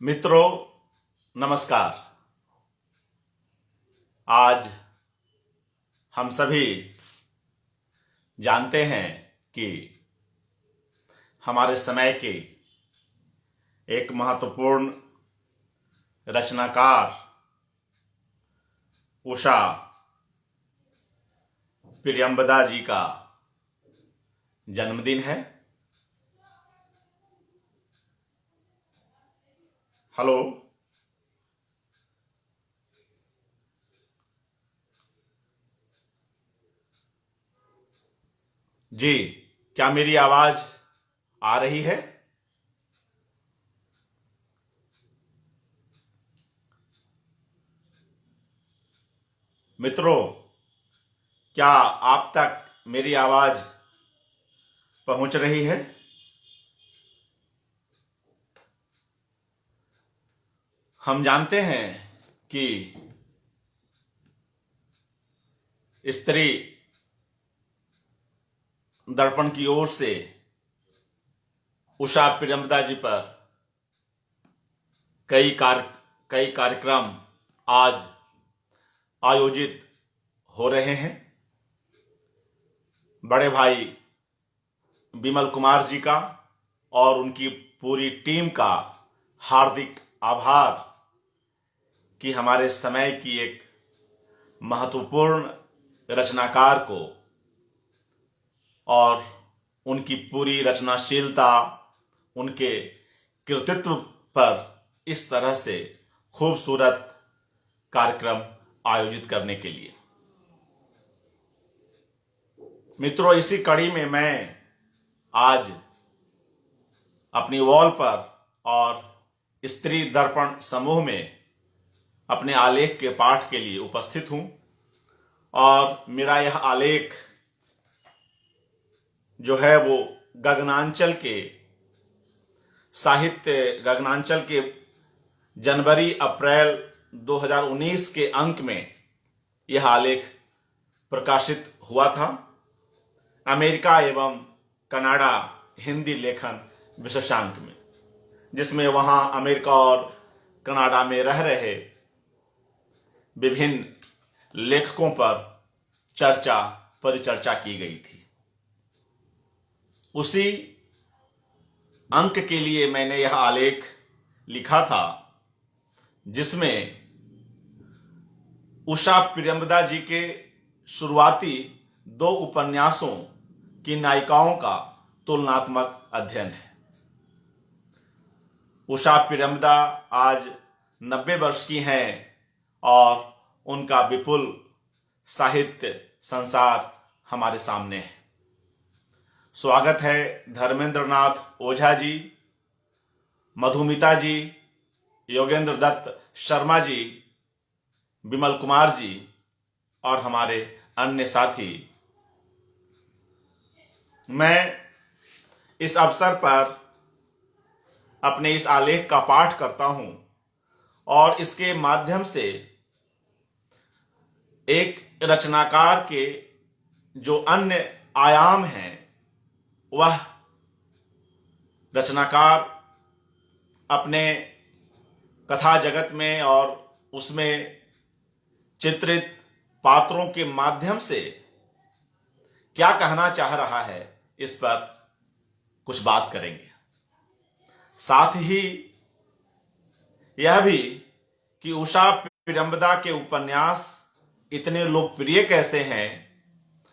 मित्रों, नमस्कार। आज हम सभी जानते हैं कि हमारे समय के एक महत्वपूर्ण रचनाकार उषा प्रियंवदा जी का जन्मदिन है। हेलो, जी, क्या मेरी आवाज आ रही है? मित्रों, क्या आप तक मेरी आवाज पहुंच रही है? हम जानते हैं कि स्त्री दर्पण की ओर से उषा प्रियंवदा जी पर कई कार्यक्रम आज आयोजित हो रहे हैं। बड़े भाई विमल कुमार जी का और उनकी पूरी टीम का हार्दिक आभार कि हमारे समय की एक महत्वपूर्ण रचनाकार को और उनकी पूरी रचनाशीलता, उनके कृतित्व पर इस तरह से खूबसूरत कार्यक्रम आयोजित करने के लिए। मित्रों, इसी कड़ी में मैं आज अपनी वॉल पर और स्त्री दर्पण समूह में अपने आलेख के पाठ के लिए उपस्थित हूं और मेरा यह आलेख जो है वो गगनांचल के जनवरी अप्रैल 2019 के अंक में यह आलेख प्रकाशित हुआ था। अमेरिका एवं कनाडा हिंदी लेखन विशेषांक में, जिसमें वहां अमेरिका और कनाडा में रह रहे विभिन्न लेखकों पर परिचर्चा की गई थी। उसी अंक के लिए मैंने यह आलेख लिखा था, जिसमें उषा प्रियंवदा जी के शुरुआती 2 उपन्यासों की नायिकाओं का तुलनात्मक अध्ययन है। उषा प्रियंवदा आज 90 वर्ष की हैं और उनका विपुल साहित्य संसार हमारे सामने है। स्वागत है धर्मेंद्र नाथ ओझा जी, मधुमिता जी, योगेंद्र दत्त शर्मा जी, विमल कुमार जी और हमारे अन्य साथी। मैं इस अवसर पर अपने इस आलेख का पाठ करता हूं और इसके माध्यम से एक रचनाकार के जो अन्य आयाम हैं, वह रचनाकार अपने कथा जगत में और उसमें चित्रित पात्रों के माध्यम से क्या कहना चाह रहा है, इस पर कुछ बात करेंगे। साथ ही यह भी कि उषा प्रियंवदा के उपन्यास इतने लोकप्रिय कैसे हैं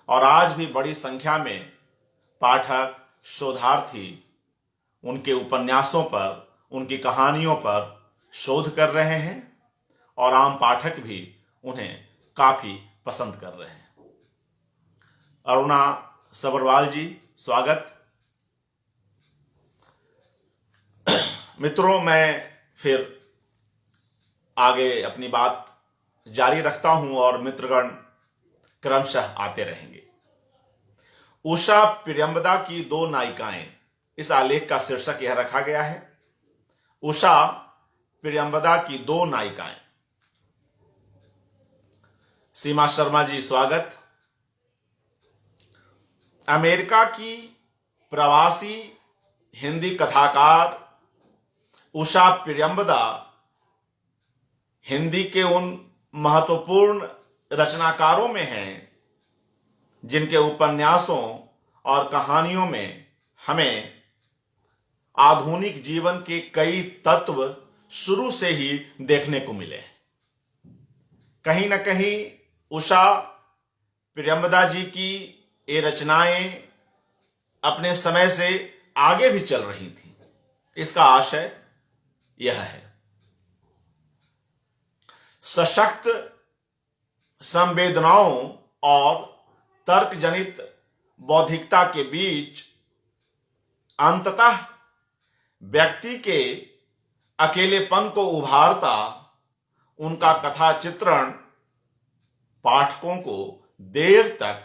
और आज भी बड़ी संख्या में पाठक, शोधार्थी उनके उपन्यासों पर, उनकी कहानियों पर शोध कर रहे हैं और आम पाठक भी उन्हें काफी पसंद कर रहे हैं। अरुणा सबरवाल जी, स्वागत। मित्रों, मैं फिर आगे अपनी बात जारी रखता हूं और मित्रगण क्रमशः आते रहेंगे। उषा प्रियंवदा की 2 नायिकाएं, इस आलेख का शीर्षक यह रखा गया है, उषा प्रियंवदा की 2 नायिकाएं। सीमा शर्मा जी, स्वागत। अमेरिका की प्रवासी हिंदी कथाकार उषा प्रियंवदा हिंदी के उन महत्वपूर्ण रचनाकारों में हैं जिनके उपन्यासों और कहानियों में हमें आधुनिक जीवन के कई तत्व शुरू से ही देखने को मिले। कहीं ना कहीं उषा प्रियंवदा जी की ये रचनाएं अपने समय से आगे भी चल रही थी। इसका आशय यह है, सशक्त संवेदनाओं और तर्कजनित बौद्धिकता के बीच अंततः व्यक्ति के अकेलेपन को उभारता उनका कथा चित्रण पाठकों को देर तक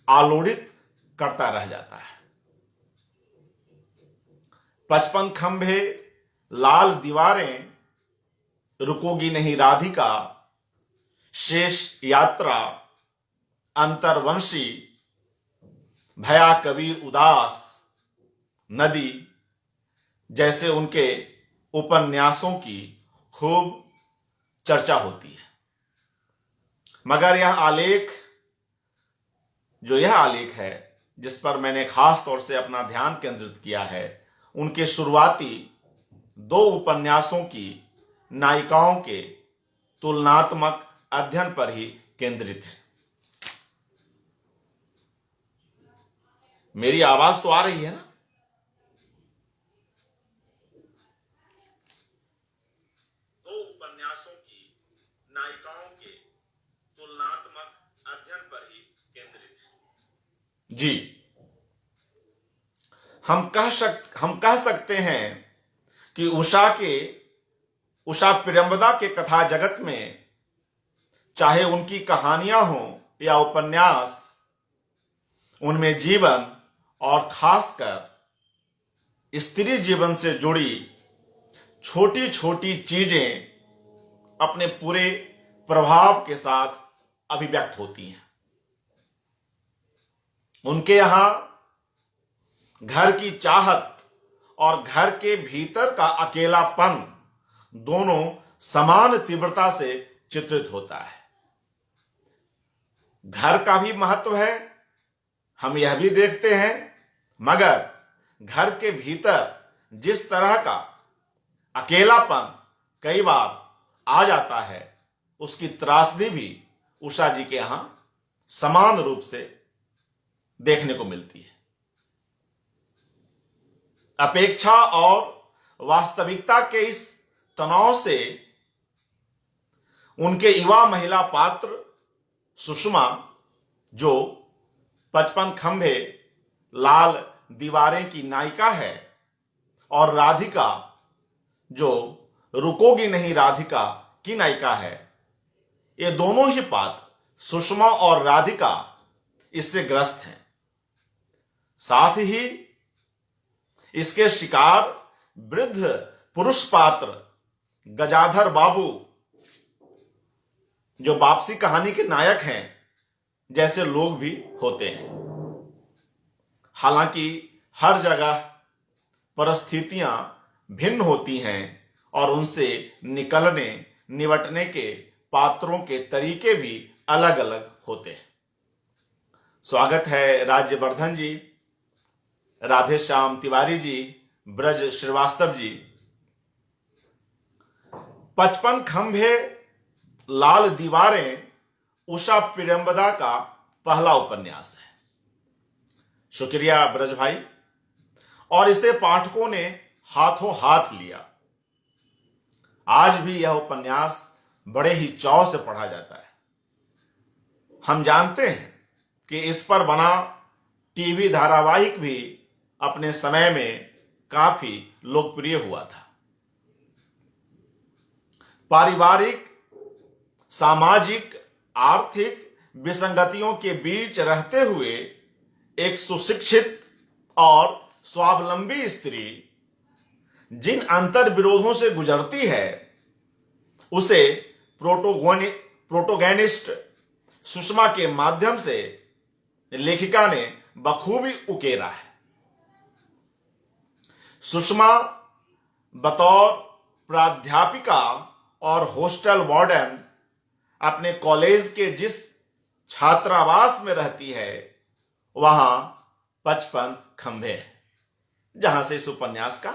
आलोड़ित करता रह जाता है। 55 खंभे, लाल दीवारें, रुकोगी नहीं राधिका, शेष यात्रा, अंतर्वंशी, भया कबीर उदास, नदी जैसे उनके उपन्यासों की खूब चर्चा होती है। मगर यह आलेख है जिस पर मैंने खास तौर से अपना ध्यान केंद्रित किया है, उनके शुरुआती 2 उपन्यासों की नायिकाओं के तुलनात्मक अध्ययन पर ही केंद्रित है। मेरी आवाज तो आ रही है ना? दो उपन्यासों की नायिकाओं के तुलनात्मक अध्ययन पर ही केंद्रित है। जी, हम कह सकते हैं कि उषा प्रियंवदा के कथा जगत में चाहे उनकी कहानियां हों या उपन्यास, उनमें जीवन और खासकर स्त्री जीवन से जुड़ी छोटी छोटी चीजें अपने पूरे प्रभाव के साथ अभिव्यक्त होती हैं। उनके यहां घर की चाहत और घर के भीतर का अकेलापन दोनों समान तीव्रता से चित्रित होता है। घर का भी महत्व है, हम यह भी देखते हैं, मगर घर के भीतर जिस तरह का अकेलापन कई बार आ जाता है, उसकी त्रासदी भी उषा जी के यहां समान रूप से देखने को मिलती है। अपेक्षा और वास्तविकता के इस तनाव से उनके युवा महिला पात्र सुषमा, जो 55 खंभे, लाल दीवारें की नायिका है, और राधिका, जो रुकोगी नहीं राधिका की नायिका है, ये दोनों ही पात्र, सुषमा और राधिका, इससे ग्रस्त हैं। साथ ही इसके शिकार वृद्ध पुरुष पात्र गजाधर बाबू, जो वापसी कहानी के नायक हैं, जैसे लोग भी होते हैं। हालांकि हर जगह परिस्थितियां भिन्न होती हैं और उनसे निपटने के पात्रों के तरीके भी अलग अलग होते हैं। स्वागत है राज्यवर्धन जी, राधेश्याम तिवारी जी, ब्रज श्रीवास्तव जी। 55 खंभे, लाल दीवारें उषा प्रियंवदा का पहला उपन्यास है। शुक्रिया ब्रज भाई। और इसे पाठकों ने हाथों हाथ लिया। आज भी यह उपन्यास बड़े ही चाव से पढ़ा जाता है। हम जानते हैं कि इस पर बना टीवी धारावाहिक भी अपने समय में काफी लोकप्रिय हुआ था। पारिवारिक, सामाजिक, आर्थिक विसंगतियों के बीच रहते हुए एक सुशिक्षित और स्वावलंबी स्त्री जिन अंतर विरोधों से गुजरती है, उसे प्रोटोगेनिस्ट सुषमा के माध्यम से लेखिका ने बखूबी उकेरा है। सुषमा बतौर प्राध्यापिका और हॉस्टल वार्डन अपने कॉलेज के जिस छात्रावास में रहती है वहां 55 खंभे हैं, जहां से इस उपन्यास का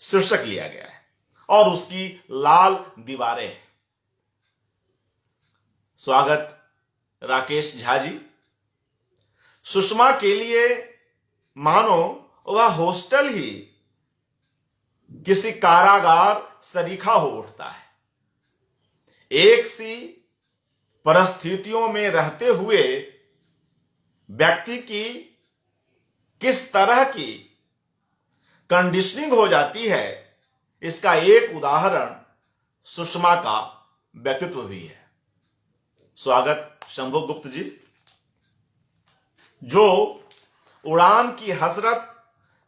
शीर्षक लिया गया है, और उसकी लाल दीवारें हैं। स्वागत राकेश झा जी। सुषमा के लिए मानो वह हॉस्टल ही किसी कारागार सरीखा हो उठता है। एक सी परिस्थितियों में रहते हुए व्यक्ति की किस तरह की कंडीशनिंग हो जाती है, इसका एक उदाहरण सुषमा का व्यक्तित्व भी है। स्वागत शंभु गुप्त जी। जो उड़ान की हसरत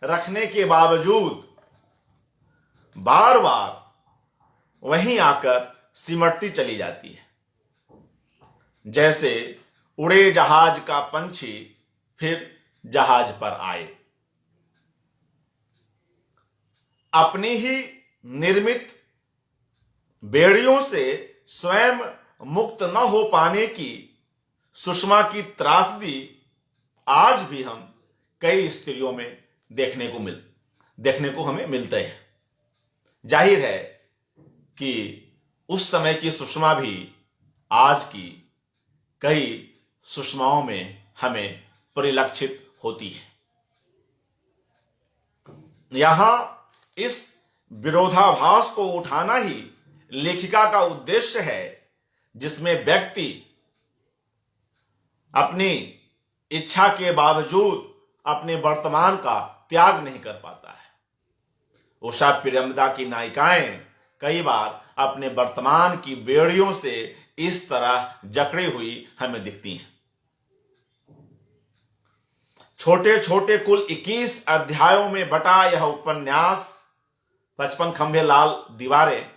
रखने के बावजूद बार बार वहीं आकर सिमटती चली जाती है, जैसे उड़े जहाज का पंछी फिर जहाज पर आए। अपनी ही निर्मित बेड़ियों से स्वयं मुक्त न हो पाने की सुषमा की त्रासदी आज भी हम कई स्त्रियों में देखने को हमें मिलते हैं। जाहिर है कि उस समय की सुषमा भी आज की कई सुषमाओं में हमें परिलक्षित होती है। यहां इस विरोधाभास को उठाना ही लेखिका का उद्देश्य है, जिसमें व्यक्ति अपनी इच्छा के बावजूद अपने वर्तमान का त्याग नहीं कर पाता है। उषा प्रियमदा की नायिकाएं कई बार अपने वर्तमान की बेड़ियों से इस तरह जकड़ी हुई हमें दिखती हैं। छोटे छोटे कुल 21 अध्यायों में बटा यह उपन्यास 55 खंभे लाल दीवारें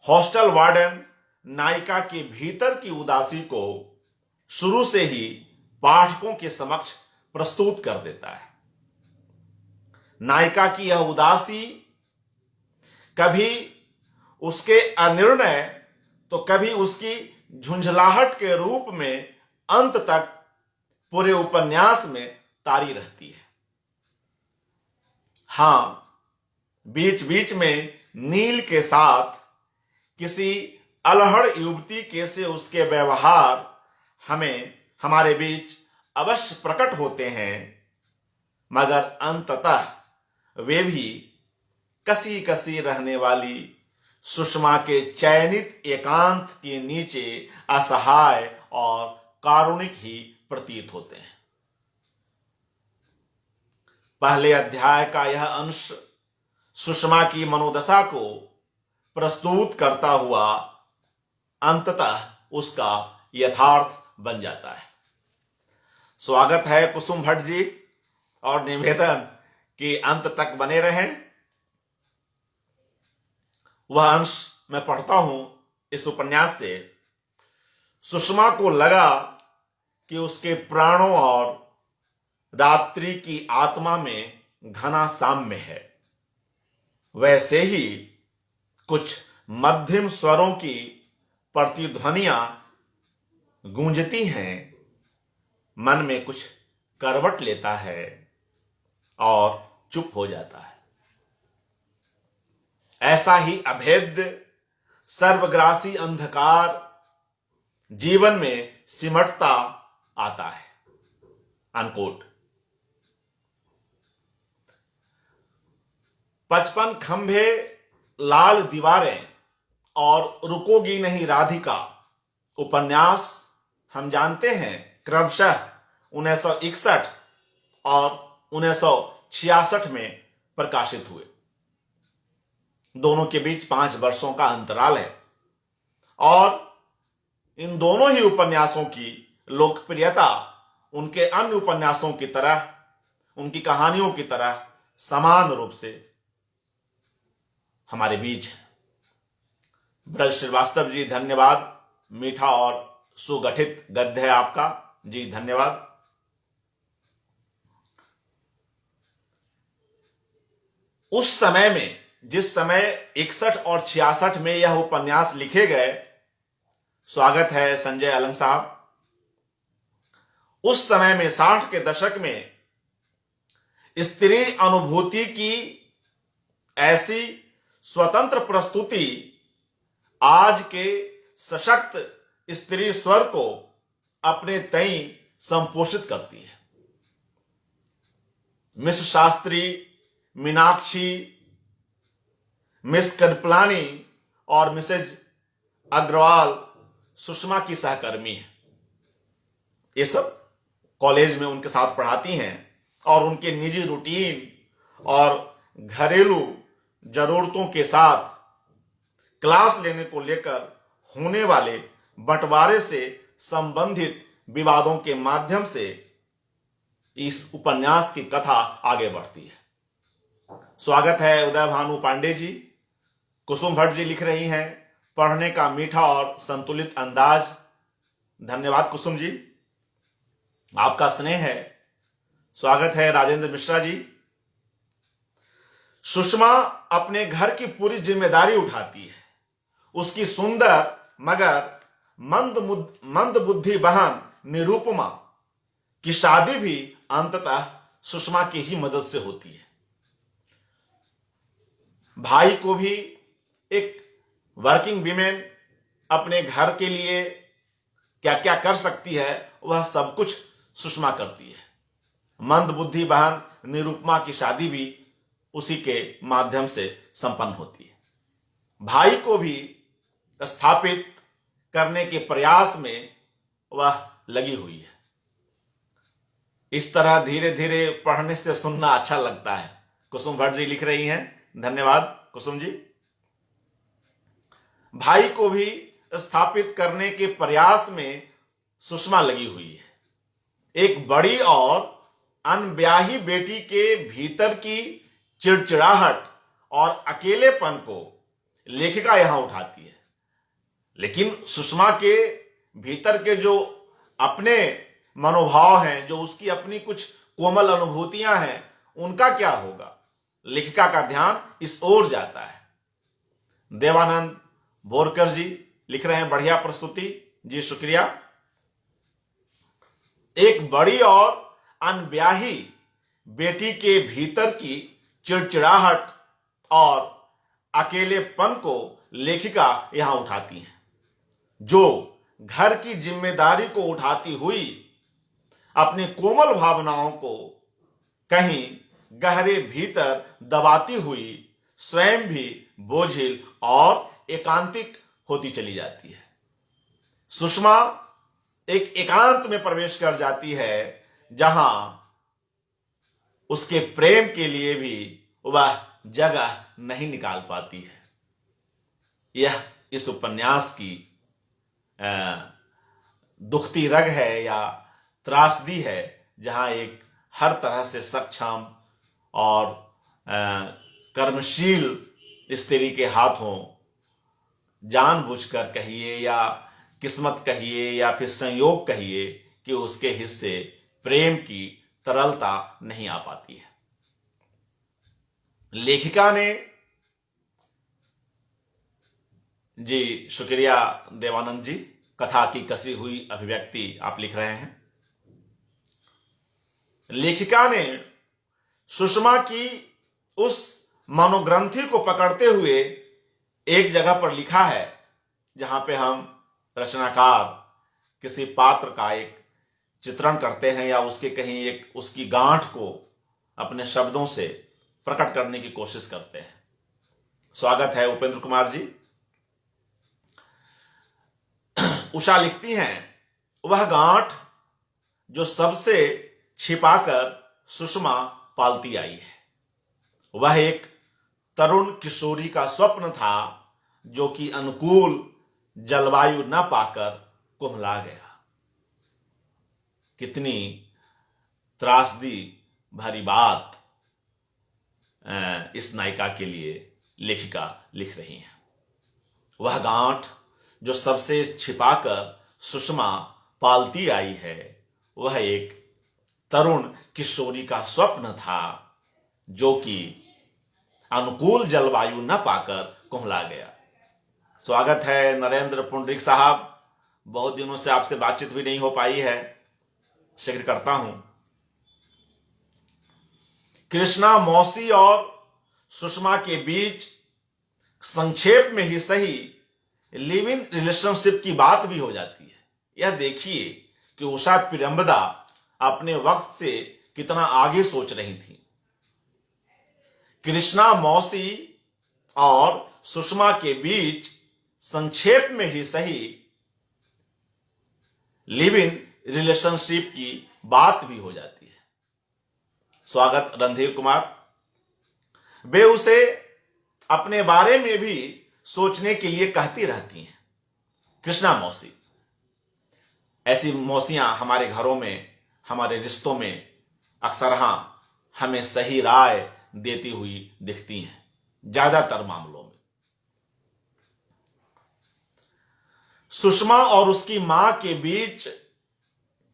हॉस्टल वार्डन नायिका के भीतर की उदासी को शुरू से ही पाठकों के समक्ष प्रस्तुत कर देता है। नायिका की यह उदासी कभी उसके अनिर्णय तो कभी उसकी झुंझलाहट के रूप में अंत तक पूरे उपन्यास में तारी रहती है। हां, बीच बीच में नील के साथ किसी अलहड़ युवती के से उसके व्यवहार हमारे बीच अवश्य प्रकट होते हैं, मगर अंततः वे भी कसी कसी रहने वाली सुषमा के चयनित एकांत के नीचे असहाय और कारुणिक ही प्रतीत होते हैं। पहले अध्याय का यह अंश सुषमा की मनोदशा को प्रस्तुत करता हुआ अंततः उसका यथार्थ बन जाता है। स्वागत है कुसुम भट्ट जी, और निवेदन कि अंत तक बने रहें। वह अंश मैं पढ़ता हूं इस उपन्यास से। सुषमा को लगा कि उसके प्राणों और रात्रि की आत्मा में घना साम्य है। वैसे ही कुछ मध्यम स्वरों की प्रतिध्वनियां गूंजती हैं, मन में कुछ करवट लेता है और चुप हो जाता है। ऐसा ही अभेद्य सर्वग्रासी अंधकार जीवन में सिमटता आता है। अनकोट। 55 खंभे लाल दीवारें और रुकोगी नहीं राधिका उपन्यास हम जानते हैं क्रमशः 1961 और 1966 में प्रकाशित हुए। दोनों के बीच 5 वर्षों का अंतराल है, और इन दोनों ही उपन्यासों की लोकप्रियता उनके अन्य उपन्यासों की तरह, उनकी कहानियों की तरह समान रूप से हमारे बीच है। ब्रज श्रीवास्तव जी, धन्यवाद। मीठा और सुगठित गद्य है आपका जी, धन्यवाद। उस समय में, जिस समय 61 और 66 में यह उपन्यास लिखे गए, स्वागत है संजय अलंग साहब, उस समय में 60 के दशक में स्त्री अनुभूति की ऐसी स्वतंत्र प्रस्तुति आज के सशक्त स्त्री स्वर को अपने तई संपोषित करती है। मिस शास्त्री, मीनाक्षी, मिस कृपलानी और मिसेज अग्रवाल सुषमा की सहकर्मी है। ये सब कॉलेज में उनके साथ पढ़ाती हैं और उनके निजी रूटीन और घरेलू जरूरतों के साथ क्लास लेने को लेकर होने वाले बंटवारे से संबंधित विवादों के माध्यम से इस उपन्यास की कथा आगे बढ़ती है। स्वागत है उदय भानु पांडे जी। कुसुम भट्ट जी लिख रही हैं, पढ़ने का मीठा और संतुलित अंदाज। धन्यवाद कुसुम जी, आपका स्नेह है। स्वागत है राजेंद्र मिश्रा जी। सुषमा अपने घर की पूरी जिम्मेदारी उठाती है। उसकी सुंदर मगर मंद बुद्धि बहन निरुपमा की शादी भी अंततः सुषमा की ही मदद से होती है। भाई को भी एक वर्किंग वीमेन अपने घर के लिए क्या क्या कर सकती है, वह सब कुछ सुषमा करती है। मंद बुद्धि बहन निरुपमा की शादी भी उसी के माध्यम से संपन्न होती है। भाई को भी स्थापित करने के प्रयास में वह लगी हुई है। इस तरह धीरे धीरे पढ़ने से सुनना अच्छा लगता है। कुसुम भट्ट जी लिख रही हैं, धन्यवाद कुसुम जी। भाई को भी स्थापित करने के प्रयास में सुषमा लगी हुई है। एक बड़ी और अनब्याही बेटी के भीतर की चिड़चिड़ाहट और अकेलेपन को लेखिका यहां उठाती है। लेकिन सुषमा के भीतर के जो अपने मनोभाव हैं, जो उसकी अपनी कुछ कोमल अनुभूतियां हैं, उनका क्या होगा? लेखिका का ध्यान इस ओर जाता है। देवानंद बोरकर जी लिख रहे हैं, बढ़िया प्रस्तुति जी, शुक्रिया। एक बड़ी और अनब्याही बेटी के भीतर की चिड़चिड़ाहट और अकेलेपन को लेखिका यहां उठाती है, जो घर की जिम्मेदारी को उठाती हुई अपनी कोमल भावनाओं को कहीं गहरे भीतर दबाती हुई स्वयं भी बोझिल और एकांतिक होती चली जाती है। सुषमा एक एकांत में प्रवेश कर जाती है, जहां उसके प्रेम के लिए भी वह जगह नहीं निकाल पाती है। यह इस उपन्यास की दुखती रग है या त्रासदी है, जहां एक हर तरह से सक्षम और कर्मशील स्त्री के हाथों जानबूझकर कहिए या किस्मत कहिए या फिर संयोग कहिए कि उसके हिस्से प्रेम की तरलता नहीं आ पाती है। लेखिका ने जी, शुक्रिया देवानंद जी, कथा की कसी हुई अभिव्यक्ति आप लिख रहे हैं। लेखिका ने सुषमा की उस मनोग्रंथि को पकड़ते हुए एक जगह पर लिखा है, जहां पे हम रचनाकार किसी पात्र का एक चित्रण करते हैं या उसके कहीं एक उसकी गांठ को अपने शब्दों से प्रकट करने की कोशिश करते हैं। स्वागत है उपेंद्र कुमार जी। उषा लिखती हैं, वह गांठ जो सबसे छिपाकर सुषमा पालती आई है, वह एक तरुण किशोरी का स्वप्न था जो कि अनुकूल जलवायु न पाकर कुम्हला गया। कितनी त्रासदी भरी बात इस नायिका के लिए लेखिका लिख रही हैं। वह गांठ जो सबसे छिपाकर सुषमा पालती आई है, वह एक तरुण किशोरी का स्वप्न था जो कि अनुकूल जलवायु न पाकर कुम्हला गया। स्वागत है नरेंद्र पुंडरिक साहब, बहुत दिनों से आपसे बातचीत भी नहीं हो पाई है, शीघ्र करता हूं। कृष्णा मौसी और सुषमा के बीच संक्षेप में ही सही लिव इन रिलेशनशिप की बात भी हो जाती है। यह देखिए कि उषा प्रियंबदा अपने वक्त से कितना आगे सोच रही थी। कृष्णा मौसी और सुषमा के बीच संक्षेप में ही सही लिव इन रिलेशनशिप की बात भी हो जाती है। स्वागत रणधीर कुमार। वे उसे अपने बारे में भी सोचने के लिए कहती रहती हैं। कृष्णा मौसी, ऐसी मौसियां हमारे घरों में, हमारे रिश्तों में अक्सर हमें सही राय देती हुई दिखती हैं, ज्यादातर मामलों में। सुषमा और उसकी मां के बीच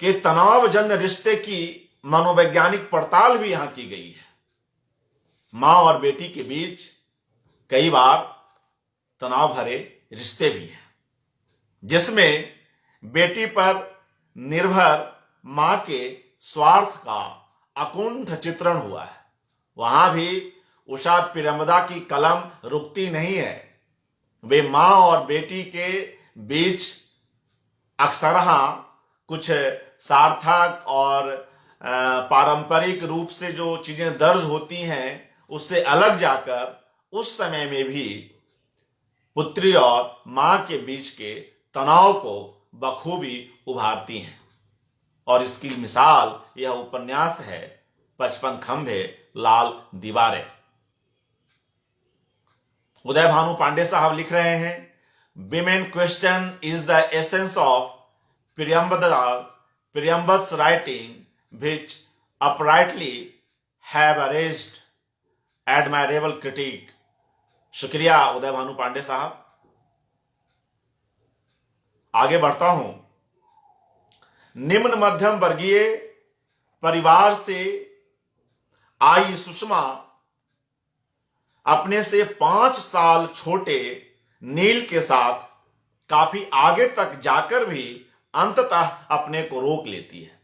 के तनावजन्य रिश्ते की मनोवैज्ञानिक पड़ताल भी यहां की गई है। मां और बेटी के बीच कई बार तनाव भरे रिश्ते भी हैं, जिसमें बेटी पर निर्भर मां के स्वार्थ का अकुंठ चित्रण हुआ है। वहां भी उषा प्रियंबदा की कलम रुकती नहीं है। वे मां और बेटी के बीच अक्सर कुछ सार्थक और पारंपरिक रूप से जो चीजें दर्ज होती हैं उससे अलग जाकर उस समय में भी पुत्री और मां के बीच के तनाव को बखूबी उभारती हैं। और इसकी मिसाल यह उपन्यास है 55 खंभे लाल दीवारें। उदय भानु पांडे साहब लिख रहे हैं, women question is the essence of Priyambada's writing, which uprightly have raised admirable critique। शुक्रिया उदय भानु पांडे साहब। आगे बढ़ता हूं। निम्न मध्यम वर्गीय परिवार से आई सुषमा अपने से 5 साल छोटे नील के साथ काफी आगे तक जाकर भी अंततः अपने को रोक लेती है।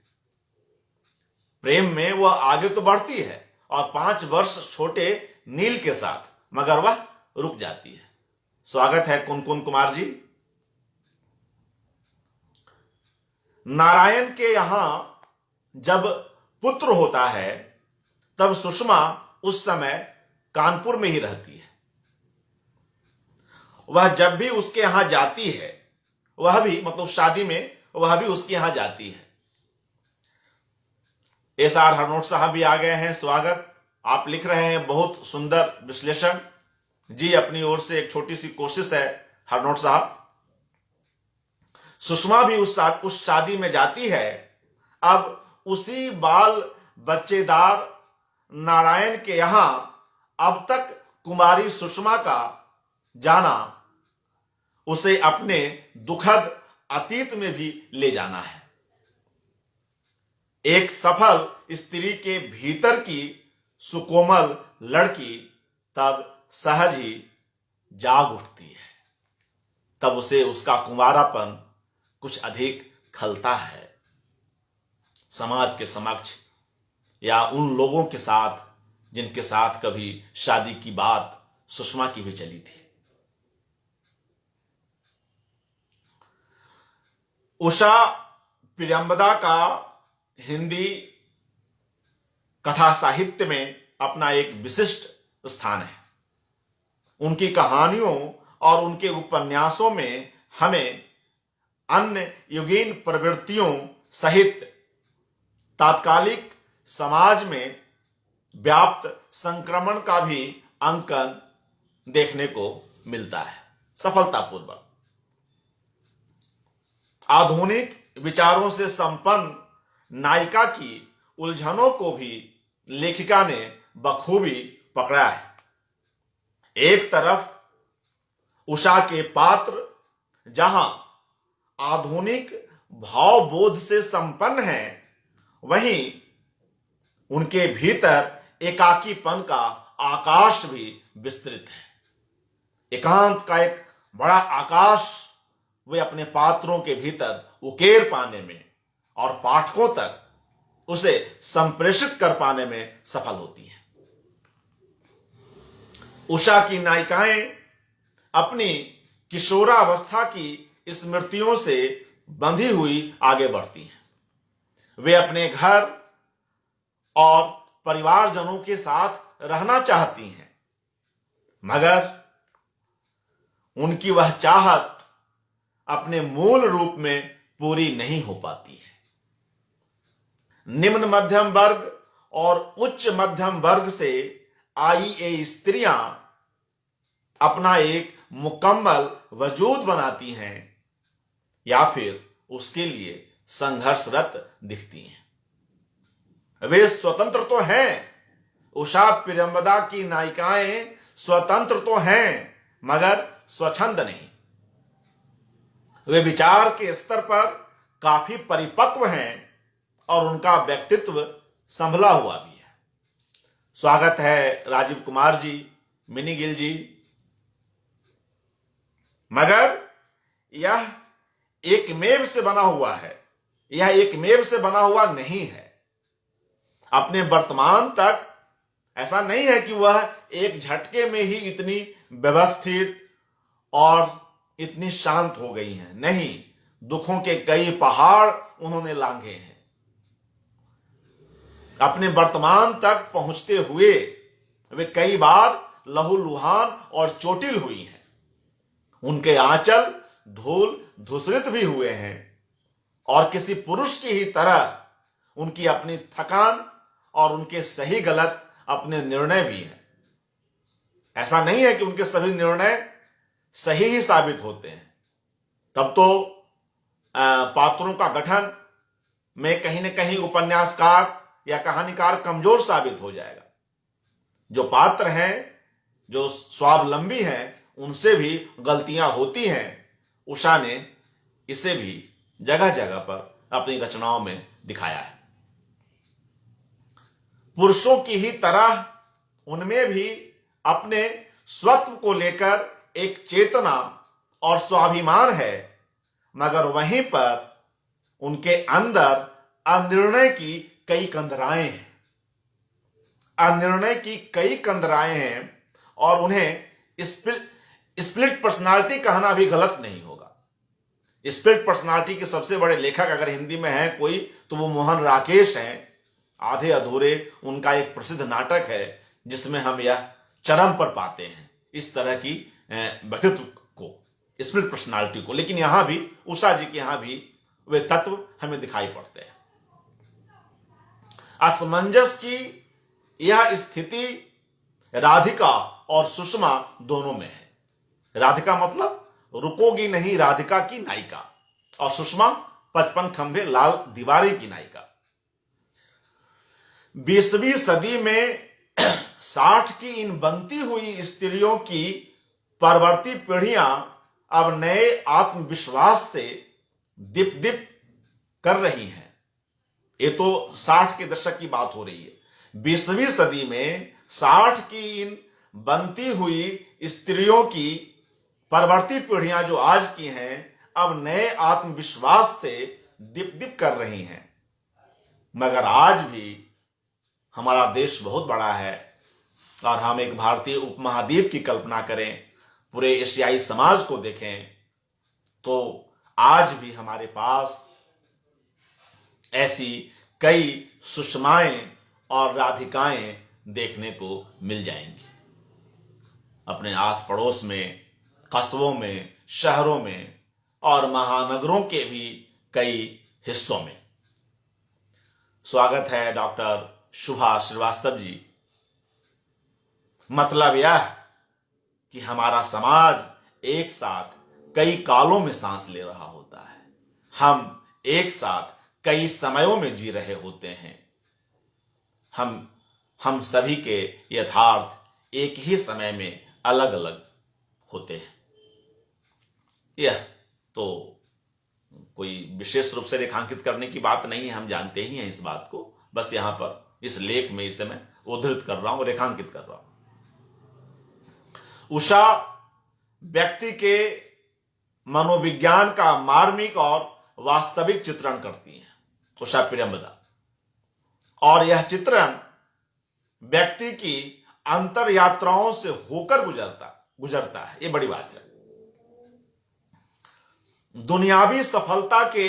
प्रेम में वह आगे तो बढ़ती है और 5 वर्ष छोटे नील के साथ, मगर वह रुक जाती है। स्वागत है कुनकुन कुमार जी। नारायण के यहां जब पुत्र होता है तब सुषमा उस समय कानपुर में ही रहती है। वह जब भी उसके यहां जाती है, वह भी मतलब शादी में वह भी उसके यहां जाती है। एस.आर. हरनोट साहब भी आ गए हैं, स्वागत। आप लिख रहे हैं बहुत सुंदर विश्लेषण जी, अपनी ओर से एक छोटी सी कोशिश है हरनोट साहब। सुषमा भी उस शादी में जाती है। अब उसी बाल बच्चेदार नारायण के यहां अब तक कुमारी सुषमा का जाना उसे अपने दुखद अतीत में भी ले जाना है। एक सफल स्त्री के भीतर की सुकोमल लड़की तब सहज ही जाग उठती है, तब उसे उसका कुंवारापन कुछ अधिक खलता है। समाज के समक्ष या उन लोगों के साथ जिनके साथ कभी शादी की बात सुषमा की भी चली थी। उषा प्रियंबदा का हिंदी कथा साहित्य में अपना एक विशिष्ट स्थान है। उनकी कहानियों और उनके उपन्यासों में हमें अन्य युगीन प्रवृत्तियों सहित तात्कालिक समाज में व्याप्त संक्रमण का भी अंकन देखने को मिलता है, सफलतापूर्वक। आधुनिक विचारों से संपन्न नायिका की उलझनों को भी लेखिका ने बखूबी पकड़ा है। एक तरफ उषा के पात्र जहां आधुनिक भावबोध से संपन्न हैं, वहीं उनके भीतर एकाकीपन का आकाश भी विस्तृत है। एकांत का एक बड़ा आकाश वे अपने पात्रों के भीतर उकेर पाने में और पाठकों तक उसे संप्रेषित कर पाने में सफल होती हैं। उषा की नायिकाएं अपनी किशोरावस्था की स्मृतियों से बंधी हुई आगे बढ़ती हैं। वे अपने घर और परिवारजनों के साथ रहना चाहती हैं, मगर उनकी वह चाहत अपने मूल रूप में पूरी नहीं हो पाती है। निम्न मध्यम वर्ग और उच्च मध्यम वर्ग से आई ये स्त्रियां अपना एक मुकम्मल वजूद बनाती हैं या फिर उसके लिए संघर्षरत दिखती हैं। वे स्वतंत्र तो हैं, उषा प्रियंवदा की नायिकाएं स्वतंत्र तो हैं, मगर स्वच्छंद नहीं। वे विचार के स्तर पर काफी परिपक्व हैं और उनका व्यक्तित्व संभला हुआ भी है। स्वागत है राजीव कुमार जी, मिनी गिल जी। मगर यह एकमेव से बना हुआ है, यह एकमेव से बना हुआ नहीं है। अपने वर्तमान तक ऐसा नहीं है कि वह एक झटके में ही इतनी व्यवस्थित और इतनी शांत हो गई हैं। नहीं, दुखों के कई पहाड़ उन्होंने लांघे हैं। अपने वर्तमान तक पहुंचते हुए वे कई बार लहूलुहान और चोटिल हुई हैं। उनके आंचल धूल धूसरित भी हुए हैं और किसी पुरुष की ही तरह उनकी अपनी थकान और उनके सही गलत अपने निर्णय भी हैं। ऐसा नहीं है कि उनके सभी निर्णय सही ही साबित होते हैं। तब तो पात्रों का गठन में कहीं न कहीं उपन्यासकार या कहानीकार कमजोर साबित हो जाएगा। जो पात्र हैं, जो स्वावलंबी हैं, उनसे भी गलतियां होती हैं। उषा ने इसे भी जगह जगह पर अपनी रचनाओं में दिखाया है। पुरुषों की ही तरह उनमें भी अपने स्वत्व को लेकर एक चेतना और स्वाभिमान है, मगर वहीं पर उनके अंदर अनिर्णय की कई कंदराएं हैं। अनिर्णय की कई कंदराएं हैं और उन्हें स्प्लिट पर्सनालिटी कहना भी गलत नहीं होगा। स्प्लिट पर्सनालिटी के सबसे बड़े लेखक अगर हिंदी में है कोई तो वो मोहन राकेश हैं। आधे अधूरे उनका एक प्रसिद्ध नाटक है जिसमें हम यह चरम पर पाते हैं, इस तरह की व्यक्तित्व को, स्प्लिट पर्सनालिटी को। लेकिन यहां भी उषा जी के यहां भी वे तत्व हमें दिखाई पड़ते हैं। असमंजस की यह स्थिति राधिका और सुषमा दोनों में है। राधिका मतलब रुकोगी नहीं राधिका की नायिका, और सुषमा 55 खंभे लाल दीवारें की नायिका। 20वीं सदी में 60 की इन बनती हुई स्त्रियों की परवर्ती पीढ़ियां अब नए आत्मविश्वास से दीप दीप कर रही हैं। ये तो 60 के दशक की बात हो रही है। 20वीं सदी में 60 की इन बनती हुई स्त्रियों की परवर्ती पीढ़ियां जो आज की हैं अब नए आत्मविश्वास से दीप दीप कर रही हैं। मगर आज भी हमारा देश बहुत बड़ा है और हम एक भारतीय उपमहाद्वीप की कल्पना करें, पूरे एशियाई समाज को देखें तो आज भी हमारे पास ऐसी कई सुषमाएं और राधिकाएं देखने को मिल जाएंगी। अपने आस पड़ोस में, कस्बों में, शहरों में और महानगरों के भी कई हिस्सों में। स्वागत है डॉक्टर शुभा श्रीवास्तव जी। मतलब यह कि हमारा समाज एक साथ कई कालों में सांस ले रहा होता है। हम एक साथ कई समयों में जी रहे होते हैं। हम सभी के यथार्थ एक ही समय में अलग अलग होते हैं। यह तो कोई विशेष रूप से रेखांकित करने की बात नहीं है, हम जानते ही हैं इस बात को। बस यहां पर इस लेख में इसे मैं उद्धृत कर रहा हूं, रेखांकित कर रहा हूं। उषा व्यक्ति के मनोविज्ञान का मार्मिक और वास्तविक चित्रण करती हैं, उषा प्रियंवदा। और यह चित्रण व्यक्ति की अंतर यात्राओं से होकर गुजरता है। ये बड़ी बात है। दुनियावी सफलता के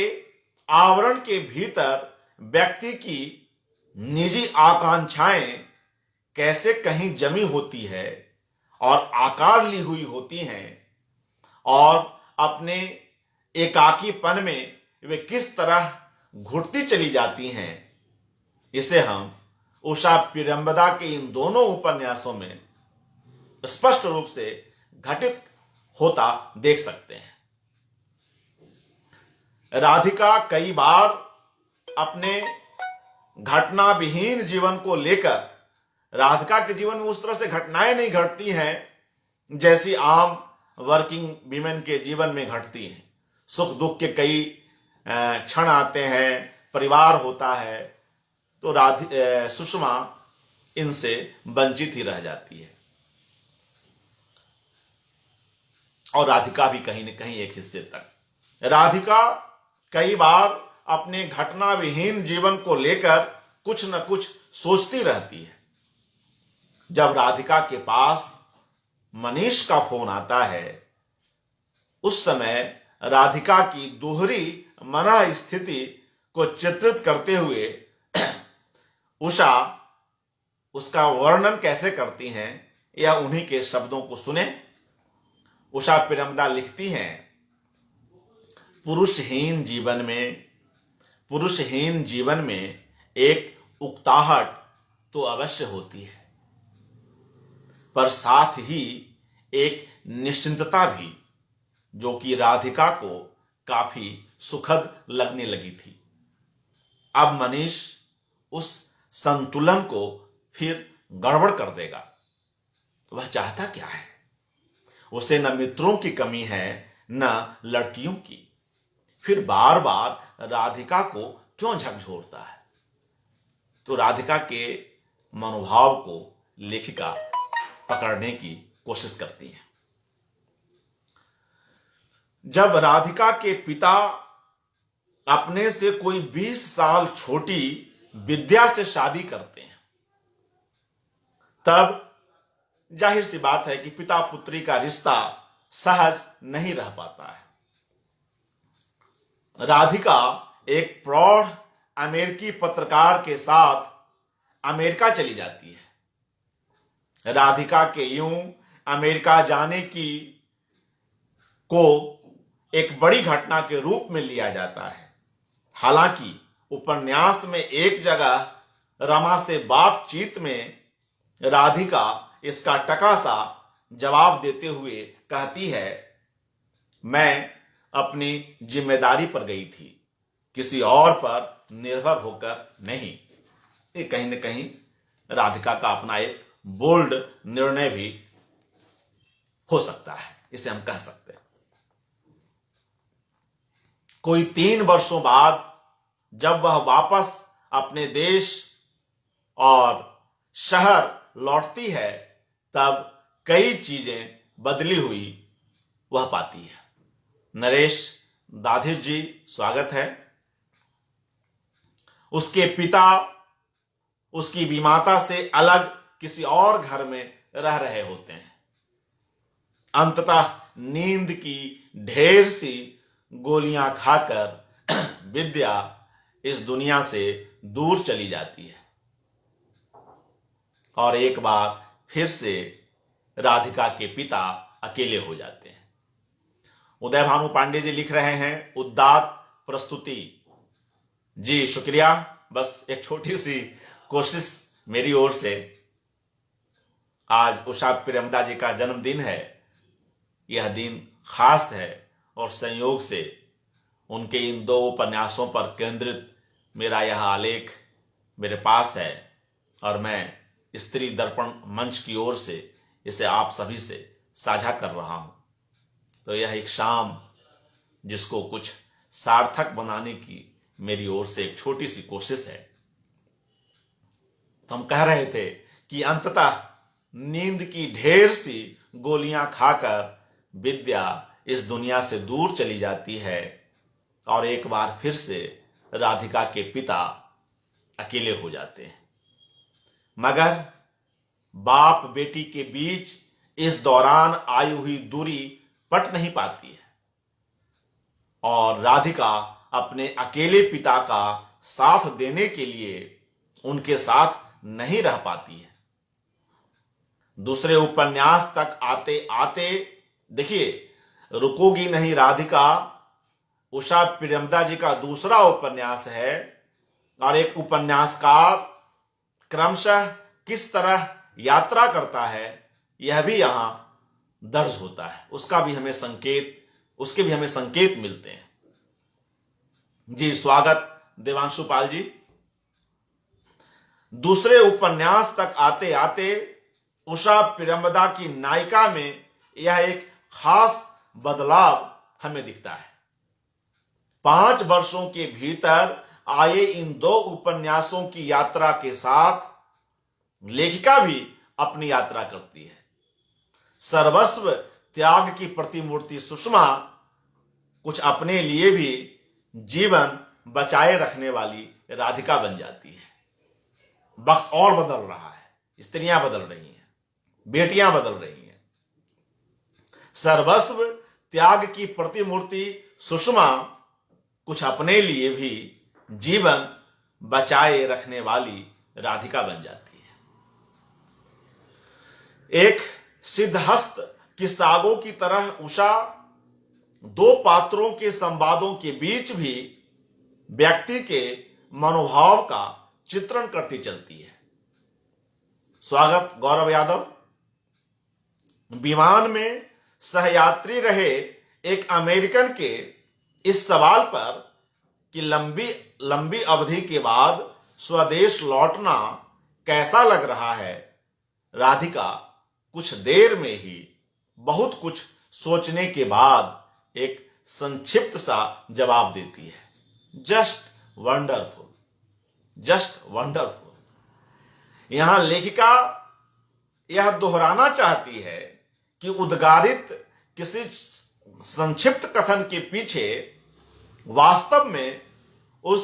आवरण के भीतर व्यक्ति की निजी आकांक्षाएं कैसे कहीं जमी होती है और आकार ली हुई होती हैं, और अपने एकाकीपन में वे किस तरह घुटती चली जाती हैं, इसे हम उषा प्रियंवदा के इन दोनों उपन्यासों में स्पष्ट रूप से घटित होता देख सकते हैं। राधिका कई बार अपने घटना विहीन जीवन को लेकर, राधिका के जीवन में उस तरह से घटनाएं नहीं घटती हैं जैसी आम वर्किंग वीमेन के जीवन में घटती हैं। सुख दुख के कई क्षण आते हैं, परिवार होता है, तो सुषमा इनसे वंचित ही रह जाती है। और राधिका भी कहीं न कहीं एक हिस्से तक। राधिका कई बार अपने घटना विहीन जीवन को लेकर कुछ न कुछ सोचती रहती है। जब राधिका के पास मनीष का फोन आता है, उस समय राधिका की दोहरी मनः स्थिति को चित्रित करते हुए उषा उसका वर्णन कैसे करती हैं, या उन्हीं के शब्दों को सुने। उषा प्रियंवदा लिखती हैं, पुरुषहीन जीवन में एक उकताहट तो अवश्य होती है, पर साथ ही एक निश्चिंतता भी, जो कि राधिका को काफी सुखद लगने लगी थी। अब मनीष उस संतुलन को फिर गड़बड़ कर देगा। वह चाहता क्या है? उसे न मित्रों की कमी है, न लड़कियों की। फिर बार बार राधिका को क्यों झकझोरता है? तो राधिका के मनोभाव को लेखिका पकड़ने की कोशिश करती है। जब राधिका के पिता अपने से कोई 20 साल छोटी विद्या से शादी करते हैं, तब जाहिर सी बात है कि पिता पुत्री का रिश्ता सहज नहीं रह पाता है। राधिका एक प्रौढ़ अमेरिकी पत्रकार के साथ अमेरिका चली जाती है। राधिका के यूं अमेरिका जाने की को एक बड़ी घटना के रूप में लिया जाता है। हालांकि उपन्यास में एक जगह रमा से बातचीत में राधिका इसका टकासा जवाब देते हुए कहती है, मैं अपनी जिम्मेदारी पर गई थी, किसी और पर निर्भर होकर नहीं। ये कहीं न कहीं राधिका का अपना एक बोल्ड निर्णय भी हो सकता है, इसे हम कह सकते हैं। कोई 3 वर्षों बाद जब वह वापस अपने देश और शहर लौटती है, तब कई चीजें बदली हुई वह पाती है। नरेश दाधिश जी, स्वागत है। उसके पिता उसकी बीमाता से अलग किसी और घर में रह रहे होते हैं। अंततः नींद की ढेर सी गोलियां खाकर विद्या इस दुनिया से दूर चली जाती है, और एक बार फिर से राधिका के पिता अकेले हो जाते हैं। उदय भानु पांडे जी लिख रहे हैं, उदात्त प्रस्तुति। जी शुक्रिया। बस एक छोटी सी कोशिश मेरी ओर से। आज उषा प्रियंवदा जी का जन्मदिन है। यह दिन खास है और संयोग से उनके इन 2 उपन्यासों पर केंद्रित मेरा यह आलेख मेरे पास है, और मैं स्त्री दर्पण मंच की ओर से इसे आप सभी से साझा कर रहा हूं। तो यह एक शाम जिसको कुछ सार्थक बनाने की मेरी ओर से एक छोटी सी कोशिश है। तो हम कह रहे थे कि अंततः नींद की ढेर सी गोलियां खाकर विद्या इस दुनिया से दूर चली जाती है और एक बार फिर से राधिका के पिता अकेले हो जाते हैं। मगर बाप बेटी के बीच इस दौरान आई हुई दूरी पट नहीं पाती है और राधिका अपने अकेले पिता का साथ देने के लिए उनके साथ नहीं रह पाती है। दूसरे उपन्यास तक आते आते देखिए, रुकोगी नहीं राधिका उषा प्रियमदा जी का दूसरा उपन्यास है और एक उपन्यासकार क्रमशः किस तरह यात्रा करता है यह भी यहां दर्ज होता है। उसके भी हमें संकेत मिलते हैं। जी स्वागत देवांशु पाल जी। दूसरे उपन्यास तक आते आते उषा प्रियमदा की नायिका में यह एक खास बदलाव हमें दिखता है। 5 वर्षों के भीतर आए इन 2 उपन्यासों की यात्रा के साथ लेखिका भी अपनी यात्रा करती है। सर्वस्व त्याग की प्रतिमूर्ति सुषमा कुछ अपने लिए भी जीवन बचाए रखने वाली राधिका बन जाती है। वक्त और बदल रहा है, स्त्रियां बदल रही हैं, बेटियां बदल रही हैं। सर्वस्व त्याग की प्रतिमूर्ति सुषमा कुछ अपने लिए भी जीवन बचाए रखने वाली राधिका बन जाती है। एक सिद्धहस्त की सागों की तरह उषा 2 पात्रों के संवादों के बीच भी व्यक्ति के मनोभाव का चित्रण करती चलती है। स्वागत गौरव यादव। विमान में सहयात्री रहे एक अमेरिकन के इस सवाल पर कि लंबी अवधि के बाद स्वदेश लौटना कैसा लग रहा है, राधिका कुछ देर में ही बहुत कुछ सोचने के बाद एक संक्षिप्त सा जवाब देती है, जस्ट वंडरफुल, जस्ट वंडरफुल। यहां लेखिका यह दोहराना चाहती है कि उद्गारित किसी संक्षिप्त कथन के पीछे वास्तव में उस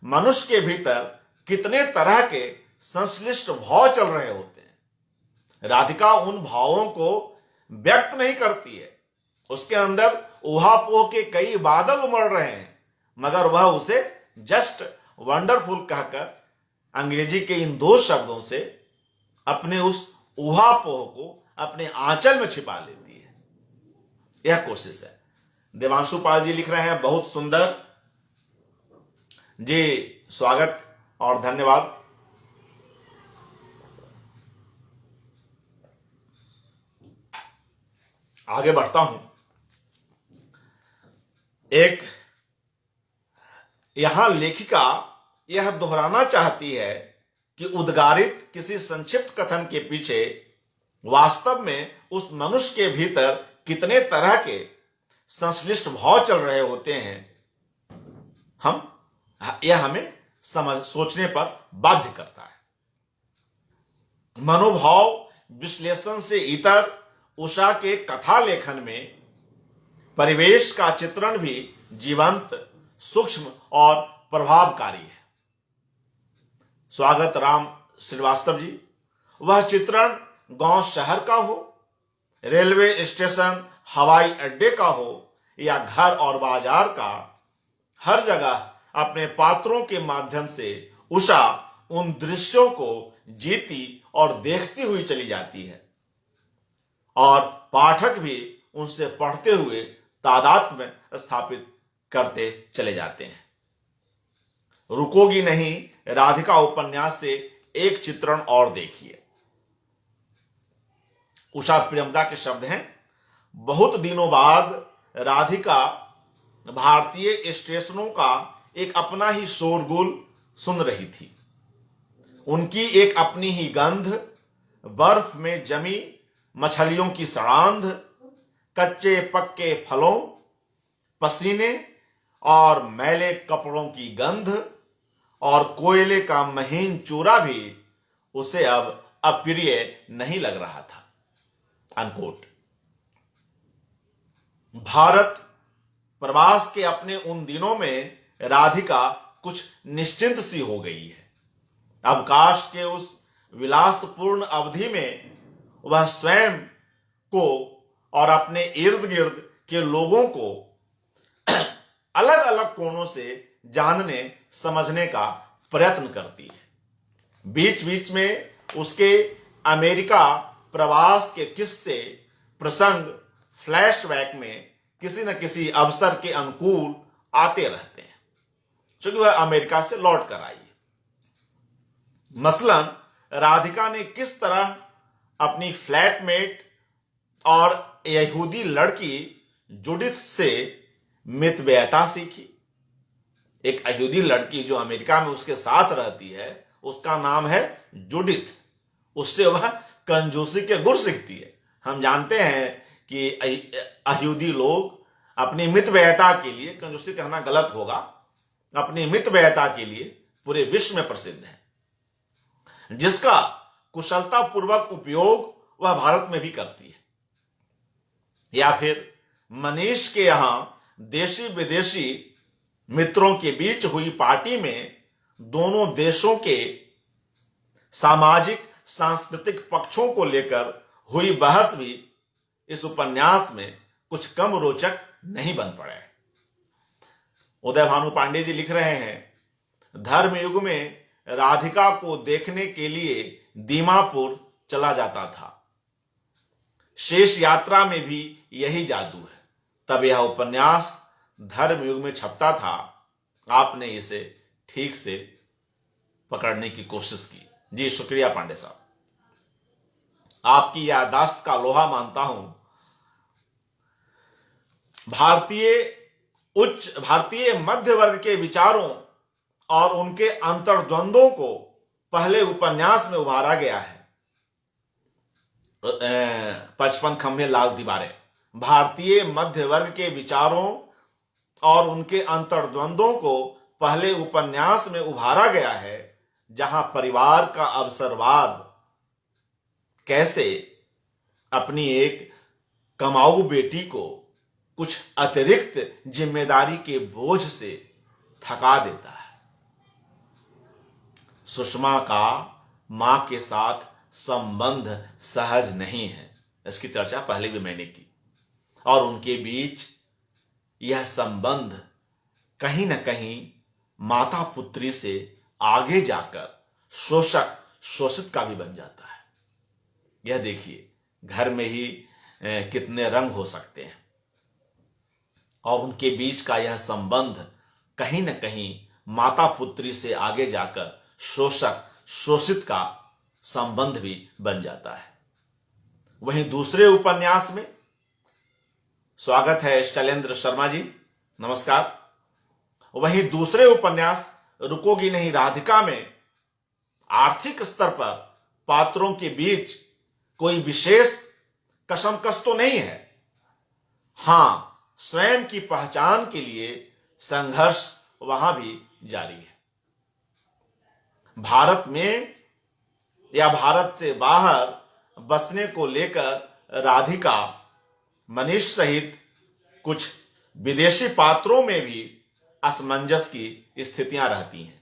मनुष्य के भीतर कितने तरह के संश्लिष्ट भाव चल रहे होते हैं। राधिका उन भावों को व्यक्त नहीं करती है, उसके अंदर ऊहापोह के कई बादल उमड़ रहे हैं, मगर वह उसे जस्ट वंडरफुल कहकर अंग्रेजी के इन 2 शब्दों से अपने उस ऊहापोह को अपने आंचल में छिपा लेती है। यह कोशिश है। देवांशु पाल जी लिख रहे हैं, बहुत सुंदर जी, स्वागत और धन्यवाद। आगे बढ़ता हूं। एक यहां लेखिका यह दोहराना चाहती है कि उद्गारित किसी संक्षिप्त कथन के पीछे वास्तव में उस मनुष्य के भीतर कितने तरह के संश्लिष्ट भाव चल रहे होते हैं, यह हमें सोचने पर बाध्य करता है। मनोभाव विश्लेषण से इतर उषा के कथा लेखन में परिवेश का चित्रण भी जीवंत, सूक्ष्म और प्रभावकारी है। स्वागत राम श्रीवास्तव जी। वह चित्रण गांव शहर का हो, रेलवे स्टेशन हवाई अड्डे का हो या घर और बाजार का, हर जगह अपने पात्रों के माध्यम से उषा उन दृश्यों को जीती और देखती हुई चली जाती है और पाठक भी उनसे पढ़ते हुए तादाद में स्थापित करते चले जाते हैं। रुकोगी नहीं राधिका उपन्यास से एक चित्रण और देखिए। उषा प्रियमदा के शब्द हैं, बहुत दिनों बाद राधिका भारतीय स्टेशनों का एक अपना ही शोरगुल सुन रही थी। उनकी एक अपनी ही गंध, बर्फ में जमी मछलियों की सड़ांध, कच्चे पक्के फलों, पसीने और मैले कपड़ों की गंध और कोयले का महीन चूरा भी उसे अब अप्रिय नहीं लग रहा था। अनकोट। भारत प्रवास के अपने उन दिनों में राधिका कुछ निश्चिंत सी हो गई है। अवकाश के उस विलासपूर्ण अवधि में वह स्वयं को और अपने इर्द गिर्द के लोगों को अलग अलग कोणों से जानने समझने का प्रयत्न करती है। बीच बीच में उसके अमेरिका प्रवास के किस्से प्रसंग फ्लैशबैक में किसी न किसी अवसर के अनुकूल आते रहते हैं, क्योंकि वह अमेरिका से लौट कर आई है। मसलन राधिका ने किस तरह अपनी फ्लैटमेट और यहूदी लड़की जुडिथ से मितव्ययता सीखी। एक यहूदी लड़की जो अमेरिका में उसके साथ रहती है, उसका नाम है जुडिथ। उससे वह कंजूसी के गुर सीखती है। हम जानते हैं कि यहूदी लोग अपनी मितव्ययता के लिए, कंजूसी कहना गलत होगा, अपनी मितव्ययता के लिए पूरे विश्व में प्रसिद्ध है, जिसका कुशलता पूर्वक उपयोग वह भारत में भी करती है। या फिर मनीष के यहां देशी विदेशी मित्रों के बीच हुई पार्टी में दोनों देशों के सामाजिक सांस्कृतिक पक्षों को लेकर हुई बहस भी इस उपन्यास में कुछ कम रोचक नहीं बन पड़े। उदय भानु पांडे जी लिख रहे हैं, धर्मयुग में राधिका को देखने के लिए दीमापुर चला जाता था। शेष यात्रा में भी यही जादू है। तब यह उपन्यास धर्मयुग में छपता था। आपने इसे ठीक से पकड़ने की कोशिश की। जी शुक्रिया पांडे साहब, आपकी याददाश्त का लोहा मानता हूं। भारतीय मध्य वर्ग के विचारों और उनके अंतर्द्वंद्वों को पहले उपन्यास में उभारा गया है। 55 खंभे लाल दीवारें। भारतीय मध्य वर्ग के विचारों और उनके अंतर्द्वंद्वों को पहले उपन्यास में उभारा गया है, जहां परिवार का अवसरवाद कैसे अपनी एक कमाऊ बेटी को कुछ अतिरिक्त जिम्मेदारी के बोझ से थका देता है। सुषमा का मां के साथ संबंध सहज नहीं है, इसकी चर्चा पहले भी मैंने की, और उनके बीच यह संबंध कहीं न कहीं माता पुत्री से आगे जाकर शोषक शोषित का भी बन जाता है। यह देखिए, घर में ही कितने रंग हो सकते हैं, और उनके बीच का यह संबंध कहीं न कहीं माता पुत्री से आगे जाकर शोषक शोषित का संबंध भी बन जाता है। वहीं दूसरे उपन्यास में, स्वागत है शैलेंद्र शर्मा जी, नमस्कार। वहीं दूसरे उपन्यास रुकोगी नहीं राधिका में आर्थिक स्तर पर पात्रों के बीच कोई विशेष कशमकश तो नहीं है। हां, स्वयं की पहचान के लिए संघर्ष वहां भी जारी है। भारत में या भारत से बाहर बसने को लेकर राधिका मनीष सहित कुछ विदेशी पात्रों में भी असमंजस की स्थितियां रहती हैं,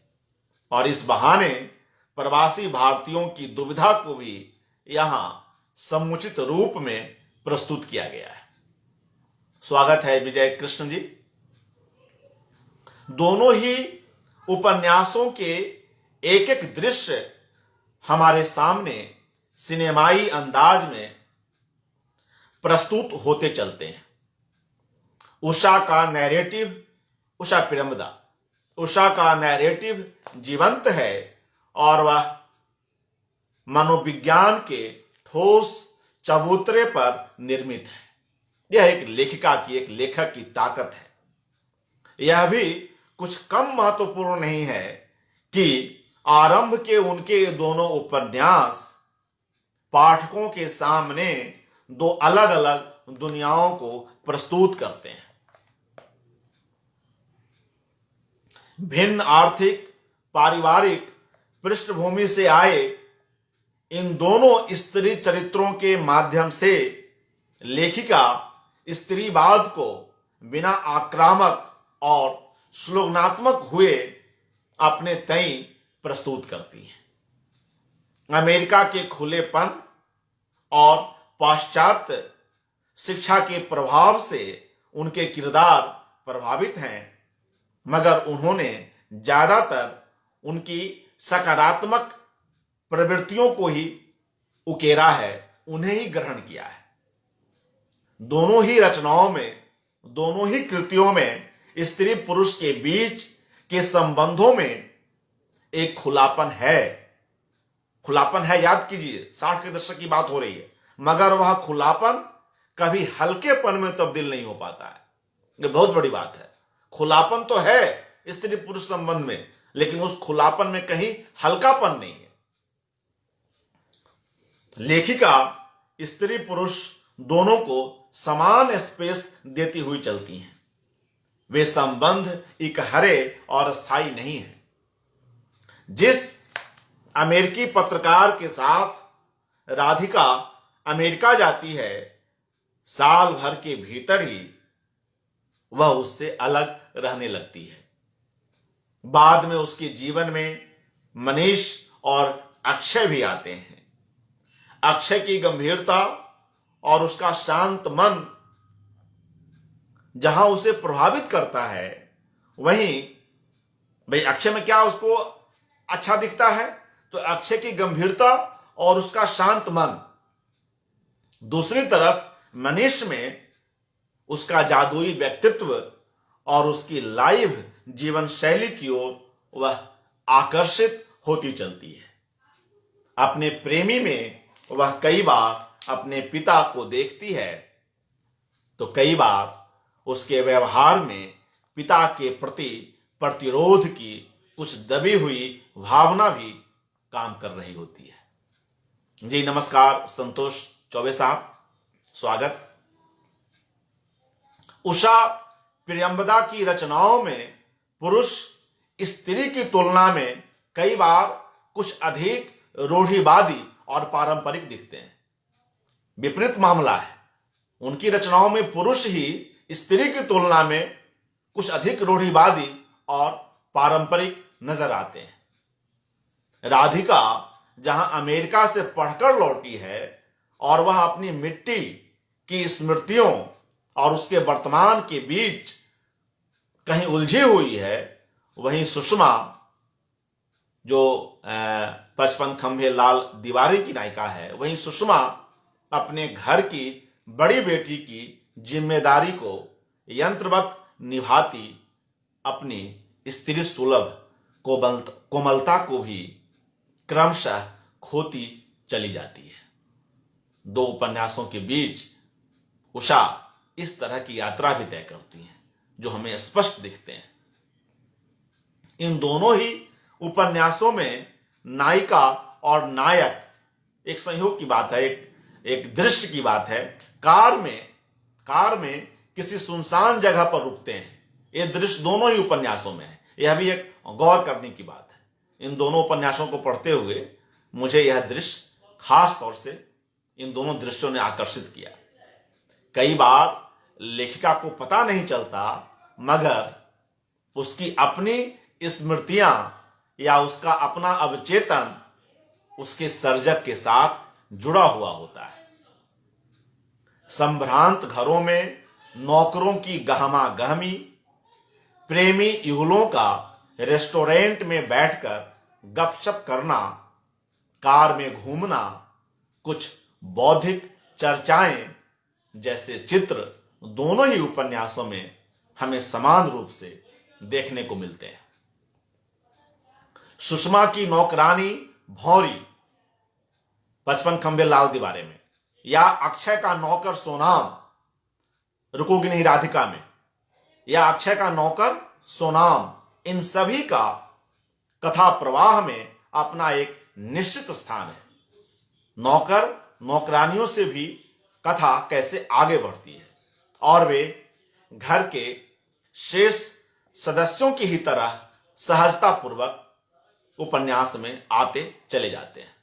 और इस बहाने प्रवासी भारतीयों की दुविधा को भी यहां समुचित रूप में प्रस्तुत किया गया है। स्वागत है विजय कृष्ण जी। दोनों ही उपन्यासों के एक एक दृश्य हमारे सामने सिनेमाई अंदाज में प्रस्तुत होते चलते हैं। उषा का नैरेटिव, उषा पिरमदा, उषा का नैरेटिव जीवंत है और वह मनोविज्ञान के ठोस चबूतरे पर निर्मित है। यह एक लेखिका की, एक लेखक की ताकत है। यह भी कुछ कम महत्वपूर्ण नहीं है कि आरंभ के उनके दोनों उपन्यास पाठकों के सामने दो अलग अलग दुनियाओं को प्रस्तुत करते हैं। भिन्न आर्थिक पारिवारिक पृष्ठभूमि से आए इन दोनों स्त्री चरित्रों के माध्यम से लेखिका स्त्रीवाद को बिना आक्रामक और श्लोकनात्मक हुए अपने तय प्रस्तुत करती है। अमेरिका के खुलेपन और पाश्चात्य शिक्षा के प्रभाव से उनके किरदार प्रभावित हैं, मगर उन्होंने ज्यादातर उनकी सकारात्मक प्रवृत्तियों को ही उकेरा है, उन्हें ही ग्रहण किया है। दोनों ही रचनाओं में, दोनों ही कृतियों में स्त्री पुरुष के बीच के संबंधों में एक खुलापन है। खुलापन है, याद कीजिए 60 के दशक की बात हो रही है, मगर वह खुलापन कभी हल्केपन में तब्दील नहीं हो पाता है। ये बहुत बड़ी बात है। खुलापन तो है स्त्री पुरुष संबंध में, लेकिन उस खुलापन में कहीं हल्कापन नहीं है। लेखिका स्त्री पुरुष दोनों को समान स्पेस देती हुई चलती हैं। वे संबंध इकहरे और स्थायी नहीं है। जिस अमेरिकी पत्रकार के साथ राधिका अमेरिका जाती है, साल भर के भीतर ही वह उससे अलग रहने लगती है। बाद में उसके जीवन में मनीष और अक्षय भी आते हैं। अक्षय की गंभीरता और उसका शांत मन जहां उसे प्रभावित करता है, वहीं भाई अक्षय में क्या उसको अच्छा दिखता है, तो अक्षय की गंभीरता और उसका शांत मन। दूसरी तरफ मनीष में उसका जादुई व्यक्तित्व और उसकी लाइव जीवन शैली की ओर वह आकर्षित होती चलती है। अपने प्रेमी में वह कई बार अपने पिता को देखती है, तो कई बार उसके व्यवहार में पिता के प्रति प्रतिरोध की कुछ दबी हुई भावना भी काम कर रही होती है। जी नमस्कार, संतोष चौबे साहब, स्वागत। उषा प्रियंवदा की रचनाओं में पुरुष स्त्री की तुलना में कई बार कुछ अधिक रूढ़िवादी और पारंपरिक दिखते हैं। विपरीत मामला है, उनकी रचनाओं में पुरुष ही स्त्री की तुलना में कुछ अधिक रूढ़िवादी और पारंपरिक नजर आते हैं। राधिका जहां अमेरिका से पढ़कर लौटी है और वह अपनी मिट्टी की स्मृतियों और उसके वर्तमान के बीच कहीं उलझी हुई है, वहीं सुषमा जो 55 खंभे लाल दीवारी की नायिका है, वहीं सुषमा अपने घर की बड़ी बेटी की जिम्मेदारी को यंत्रवत निभाती अपनी स्त्री सुलभ कोमलता को भी क्रमशः खोती चली जाती है। दो उपन्यासों के बीच उषा इस तरह की यात्रा भी तय करती हैं जो हमें स्पष्ट दिखते हैं। इन दोनों ही उपन्यासों में नायिका और नायक एक संयोग की बात है, एक दृश्य की बात है। कार में किसी सुनसान जगह पर रुकते हैं। यह दृश्य दोनों ही उपन्यासों में है। यह भी एक गौर करने की बात है। इन दोनों उपन्यासों को पढ़ते हुए मुझे यह दृश्य खास तौर से इन दोनों दृश्यों ने आकर्षित किया। कई बार लेखिका को पता नहीं चलता, मगर उसकी अपनी स्मृतियां या उसका अपना अवचेतन उसके सर्जक के साथ जुड़ा हुआ होता है। संभ्रांत घरों में नौकरों की गहमा गहमी, प्रेमी युगलों का रेस्टोरेंट में बैठकर गपशप करना, कार में घूमना, कुछ बौद्धिक चर्चाएं जैसे चित्र दोनों ही उपन्यासों में हमें समान रूप से देखने को मिलते हैं। सुषमा की नौकरानी भौरी 55 खंबे लाल दीवारे में, या अक्षय का नौकर सोनाम रुकोगी नहीं राधिका में, या अक्षय का नौकर सोनाम, इन सभी का कथा प्रवाह में अपना एक निश्चित स्थान है। नौकर नौकरानियों से भी कथा कैसे आगे बढ़ती है और वे घर के शेष सदस्यों की ही तरह सहजतापूर्वक उपन्यास में आते चले जाते हैं।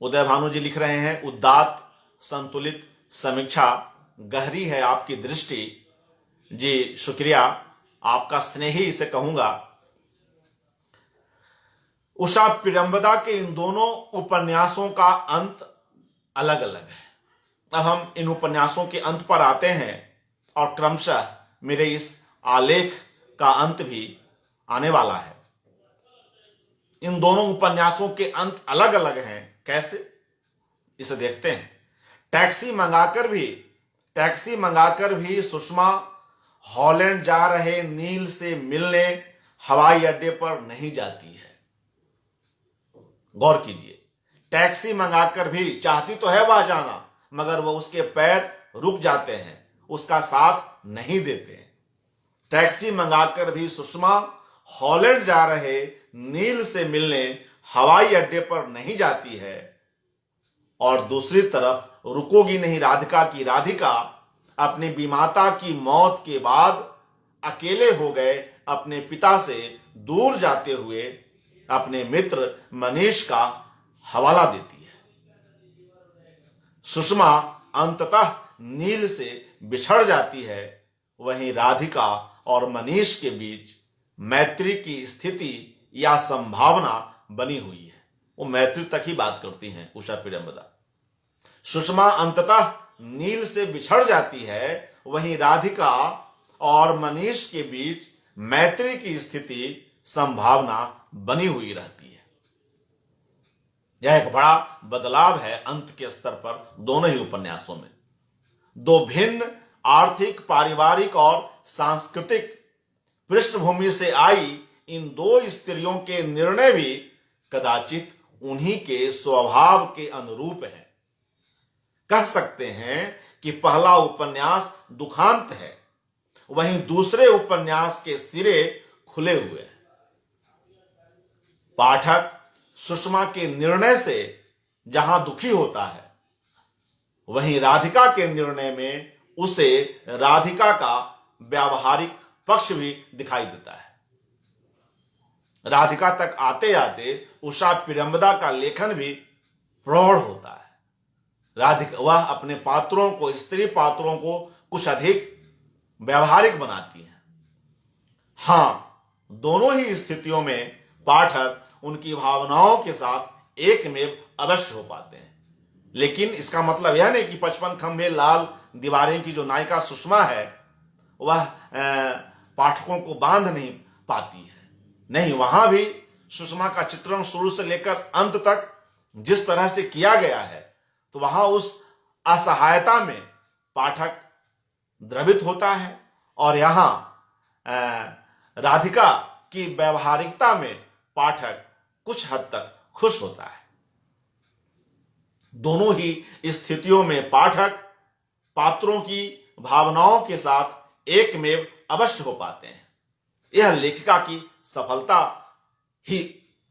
उदय भानु जी लिख रहे हैं, उदात्त, संतुलित, समीक्षा गहरी है आपकी दृष्टि। जी शुक्रिया, आपका स्नेही इसे कहूंगा। उषा पिरंबदा के इन दोनों उपन्यासों का अंत अलग अलग है। अब हम इन उपन्यासों के अंत पर आते हैं और क्रमशः मेरे इस आलेख का अंत भी आने वाला है। इन दोनों उपन्यासों के अंत अलग अलग हैं, कैसे, इसे देखते हैं। टैक्सी मंगाकर भी सुषमा हॉलैंड जा रहे नील से मिलने हवाई अड्डे पर नहीं जाती है। गौर कीजिए, टैक्सी मंगाकर भी चाहती तो है वह जाना, मगर वह उसके पैर रुक जाते हैं, उसका साथ नहीं देते हैं। टैक्सी मंगाकर भी सुषमा हॉलैंड जा रहे नील से मिलने हवाई अड्डे पर नहीं जाती है। और दूसरी तरफ रुकोगी नहीं राधिका की राधिका अपने विमाता की मौत के बाद अकेले हो गए अपने पिता से दूर जाते हुए अपने मित्र मनीष का हवाला देती है। सुषमा अंततः नील से बिछड़ जाती है। वहीं राधिका और मनीष के बीच मैत्री की स्थिति या संभावना बनी हुई है। वो मैत्री तक ही बात करती हैं उषा पिरंबदा। सुषमा अंततः नील से बिछड़ जाती है, वहीं राधिका और मनीष के बीच मैत्री की स्थिति संभावना बनी हुई रहती है। यह एक बड़ा बदलाव है अंत के स्तर पर दोनों ही उपन्यासों में। दो भिन्न आर्थिक, पारिवारिक और सांस्कृतिक पृष्ठभूमि से आई इन दो स्त्रियों के निर्णय भी कदाचित उन्हीं के स्वभाव के अनुरूप हैं। कह सकते हैं कि पहला उपन्यास दुखांत है, वहीं दूसरे उपन्यास के सिरे खुले हुए हैं। पाठक सुषमा के निर्णय से जहां दुखी होता है, वहीं राधिका के निर्णय में उसे राधिका का व्यावहारिक पक्ष भी दिखाई देता है। राधिका तक आते आते उषा पिरंबदा का लेखन भी प्रौढ़ होता है। राधिका वह अपने पात्रों को, स्त्री पात्रों को कुछ अधिक व्यावहारिक बनाती है। हां, दोनों ही स्थितियों में पाठक उनकी भावनाओं के साथ एकमेव अवश्य हो पाते हैं। लेकिन इसका मतलब यह नहीं कि 55 खंभे लाल दीवारें की जो नायिका सुषमा है वह पाठकों को बांध नहीं पाती है। नहीं, वहां भी सुषमा का चित्रण शुरू से लेकर अंत तक जिस तरह से किया गया है, तो वहां उस असहायता में पाठक द्रवित होता है और यहां राधिका की व्यवहारिकता में पाठक कुछ हद तक खुश होता है। दोनों ही स्थितियों में पाठक पात्रों की भावनाओं के साथ एकमेव अवश्य हो पाते हैं। यह लेखिका की सफलता ही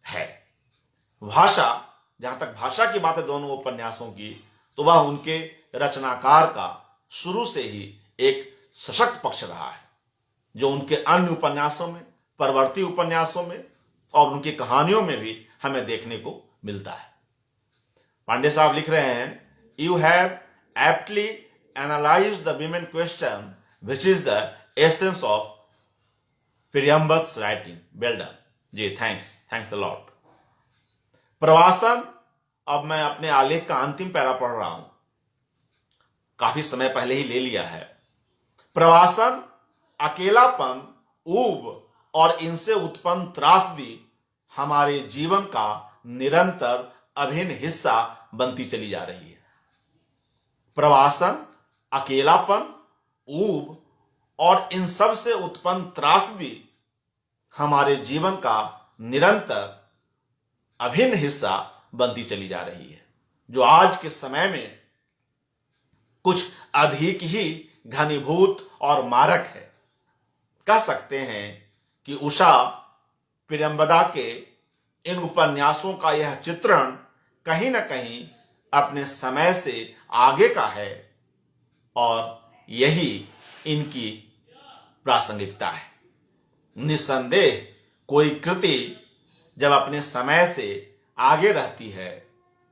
है। भाषा, जहां तक भाषा की बात है दोनों उपन्यासों की, तो वह उनके रचनाकार का शुरू से ही एक सशक्त पक्ष रहा है, जो उनके अन्य उपन्यासों में, परवर्ती उपन्यासों में और उनकी कहानियों में भी हमें देखने को मिलता है। पांडे साहब लिख रहे हैं, you have aptly analysed the women question which is the essence of पिरंबदा's राइटिंग। वेल डन जी, थैंक्स अ लॉट। प्रवासन, अब मैं अपने आलेख का अंतिम पैरा पढ़ रहा हूं, काफी समय पहले ही ले लिया है। प्रवासन, अकेलापन, ऊब और इनसे उत्पन्न त्रासदी हमारे जीवन का निरंतर अभिन्न हिस्सा बनती चली जा रही है। प्रवासन, अकेलापन, ऊब और इन सब से उत्पन्न त्रासदी हमारे जीवन का निरंतर अभिन्न हिस्सा बनती चली जा रही है, जो आज के समय में कुछ अधिक ही घनीभूत और मारक है। कह सकते हैं कि उषा पिरंबदा के इन उपन्यासों का यह चित्रण कहीं ना कहीं अपने समय से आगे का है और यही इनकी प्रासंगिकता है। निस्संदेह कोई कृति जब अपने समय से आगे रहती है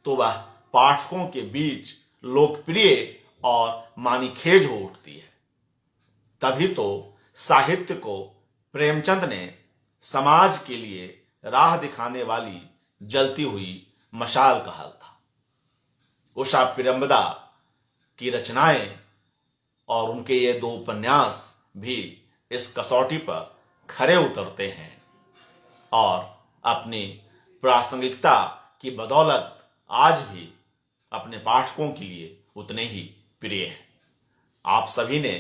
तो वह पाठकों के बीच लोकप्रिय और मानीखेज हो उठती है। तभी तो साहित्य को प्रेमचंद ने समाज के लिए राह दिखाने वाली जलती हुई मशाल कहा था। उषा पिरंबदा की रचनाएं और उनके ये 2 उपन्यास भी इस कसौटी पर खरे उतरते हैं और अपनी प्रासंगिकता की बदौलत आज भी अपने पाठकों के लिए उतने ही प्रिय हैं। आप सभी ने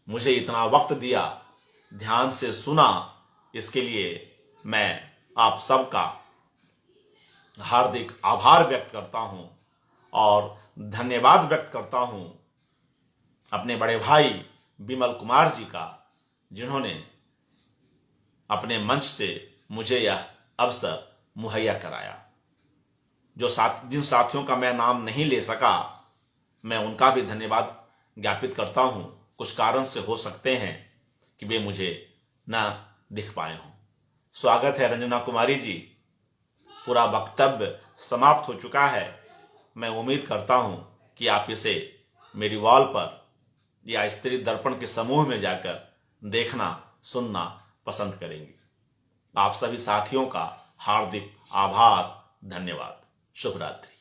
मुझे इतना वक्त दिया, ध्यान से सुना, इसके लिए मैं आप सबका हार्दिक आभार व्यक्त करता हूं और धन्यवाद व्यक्त करता हूं अपने बड़े भाई विमल कुमार जी का, जिन्होंने अपने मंच से मुझे यह अवसर मुहैया कराया। जिन साथियों का मैं नाम नहीं ले सका, मैं उनका भी धन्यवाद ज्ञापित करता हूं। कुछ कारण से हो सकते हैं कि वे मुझे न दिख पाए हों। स्वागत है रंजना कुमारी जी। पूरा वक्तव्य समाप्त हो चुका है। मैं उम्मीद करता हूं कि आप इसे मेरी वॉल पर या स्त्री दर्पण के समूह में जाकर देखना, सुनना पसंद करेंगी। आप सभी साथियों का हार्दिक आभार, धन्यवाद। शुभ रात्रि।